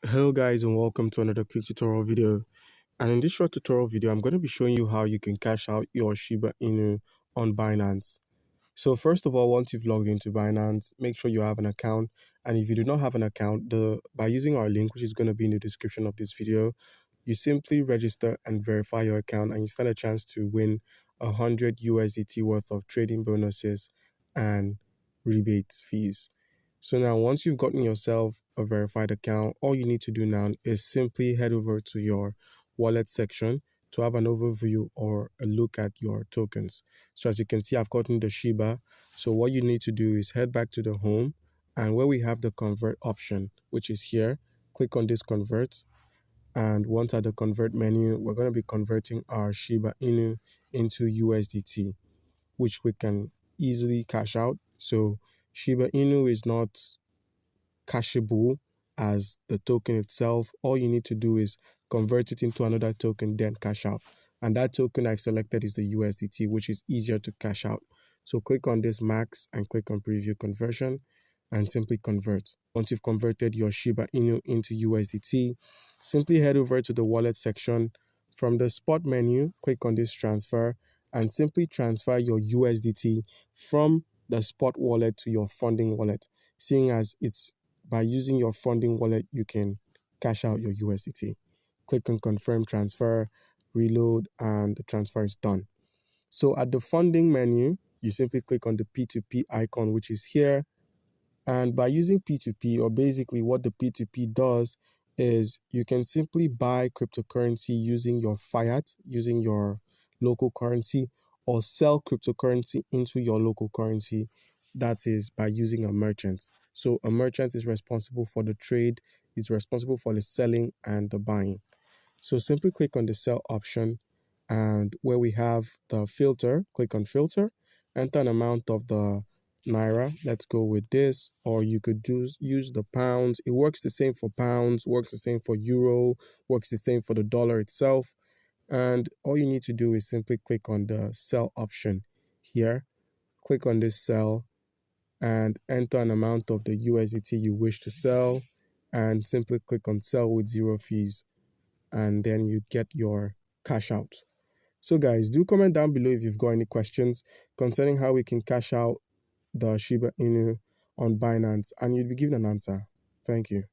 Hello guys, and welcome to another quick tutorial video. And in this short tutorial video, I'm going to be showing you how you can cash out your Shiba Inu on Binance. So first of all, once you've logged into Binance, make sure you have an account. And if you do not have an account, by using our link, which is going to be in the description of this video, you simply register and verify your account, and you stand a chance to win 100 USDT worth of trading bonuses and rebate fees. So now, once you've gotten yourself a verified account, all you need to do now is simply head over to your wallet section to have an overview or a look at your tokens. So as you can see, I've gotten the Shiba. So what you need to do is head back to the home, and where we have the convert option, which is here, click on this convert. And once at the convert menu, we're going to be converting our Shiba Inu into USDT, which we can easily cash out. So Shiba Inu is not cashable as the token itself. All you need to do is convert it into another token, then cash out. And that token I've selected is the USDT, which is easier to cash out. So click on this max and click on preview conversion and simply convert. Once you've converted your Shiba Inu into USDT, simply head over to the wallet section. From the spot menu, click on this transfer and simply transfer your USDT from the spot wallet to your funding wallet, seeing as it's by using your funding wallet, you can cash out your USDT. Click on confirm transfer, reload, and the transfer is done. So at the funding menu, you simply click on the P2P icon, which is here. And by using P2P, or basically what the P2P does is you can simply buy cryptocurrency using your fiat, using your local currency, or sell cryptocurrency into your local currency. That is by using a merchant. So a merchant is responsible for the trade, is responsible for the selling and the buying. So simply click on the sell option, and where we have the filter, click on filter, enter an amount of the Naira. Let's go with this, or you could use the pounds. It works the same for pounds, works the same for euro, works the same for the dollar itself. And all you need to do is simply click on the sell option here. Click on this sell and enter an amount of the USDT you wish to sell, and simply click on sell with zero fees, and then you get your cash out. So guys, do comment down below if you've got any questions concerning how we can cash out the Shiba Inu on Binance, and you'll be given an answer. Thank you.